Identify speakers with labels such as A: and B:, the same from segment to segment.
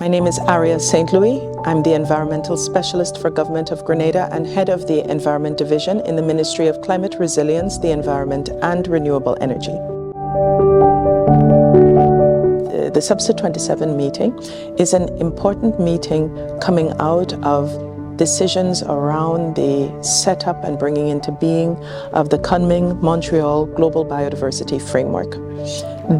A: My name is Aria St. Louis. I'm the Environmental Specialist for Government of Grenada and Head of the Environment Division in the Ministry of Climate Resilience, the Environment and Renewable Energy. The SBSTTA-27 meeting is an important meeting coming out of decisions around the setup and bringing into being of the Kunming-Montreal Global Biodiversity Framework.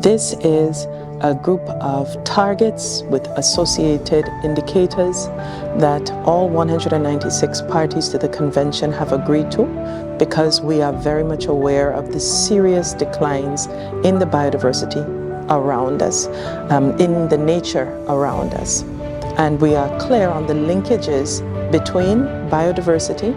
A: This is a group of targets with associated indicators that all 196 parties to the convention have agreed to, because we are very much aware of the serious declines in the biodiversity around us, in the nature around us. And we are clear on the linkages between biodiversity,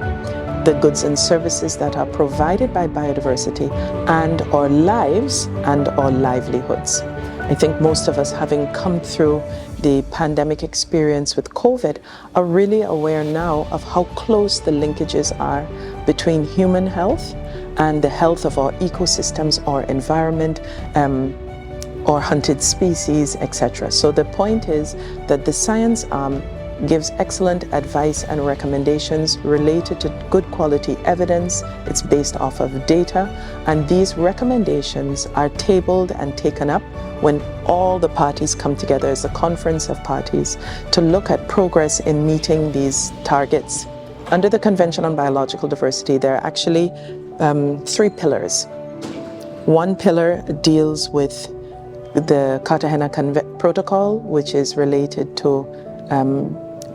A: the goods and services that are provided by biodiversity, and our lives and our livelihoods. I think most of us, having come through the pandemic experience with COVID, are really aware now of how close the linkages are between human health and the health of our ecosystems, our environment, or hunted species, etc. So the point is that the science gives excellent advice and recommendations related to good quality evidence. It's based off of data, and these recommendations are tabled and taken up when all the parties come together as a conference of parties to look at progress in meeting these targets. Under the Convention on Biological Diversity, there are actually 3 pillars. One pillar deals with the Cartagena Protocol, which is related to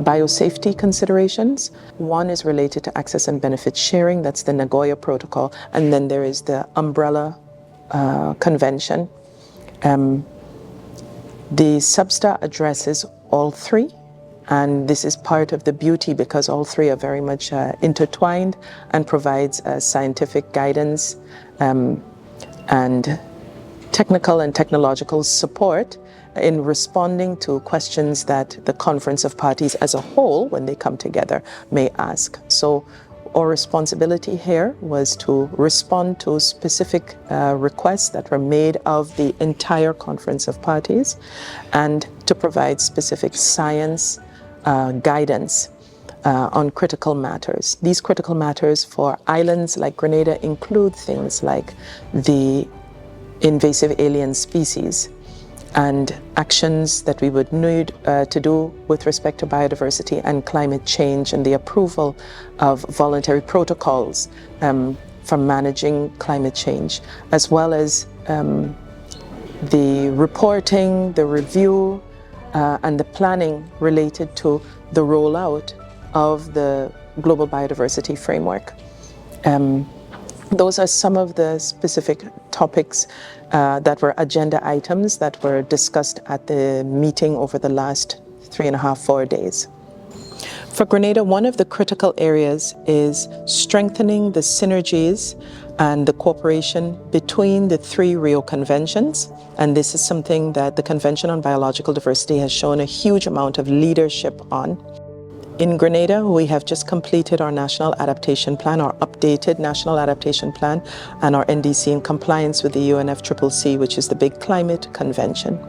A: biosafety considerations. One is related to access and benefit sharing, that's the Nagoya Protocol, and then there is the Umbrella Convention. The SBSTTA addresses all 3, and this is part of the beauty because all 3 are very much intertwined and provides scientific guidance and technical and technological support in responding to questions that the Conference of Parties as a whole, when they come together, may ask. So our responsibility here was to respond to specific requests that were made of the entire Conference of Parties and to provide specific science guidance on critical matters. These critical matters for islands like Grenada include things like the invasive alien species and actions that we would need to do with respect to biodiversity and climate change, and the approval of voluntary protocols for managing climate change, as well as the reporting, the review, and the planning related to the rollout of the Global Biodiversity Framework. Those are some of the specific topics that were agenda items that were discussed at the meeting over the last 3.5–4 days. For Grenada, one of the critical areas is strengthening the synergies and the cooperation between the 3 Rio Conventions. And this is something that the Convention on Biological Diversity has shown a huge amount of leadership on. In Grenada, we have just completed our National Adaptation Plan, our updated National Adaptation Plan, and our NDC in compliance with the UNFCCC, which is the big climate convention.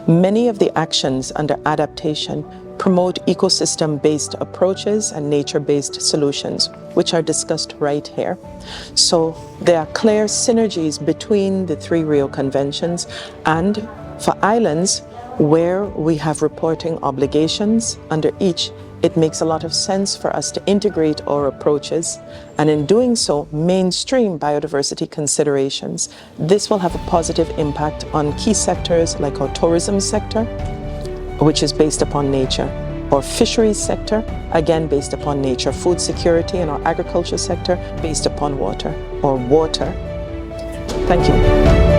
A: Many of the actions under adaptation promote ecosystem-based approaches and nature-based solutions, which are discussed right here. So there are clear synergies between the 3 Rio Conventions, and for islands where we have reporting obligations under each, it makes a lot of sense for us to integrate our approaches and in doing so mainstream biodiversity considerations. This will have a positive impact on key sectors like our tourism sector, which is based upon nature, our fisheries sector, again based upon nature, food security, and our agriculture sector based upon water, or water. Thank you.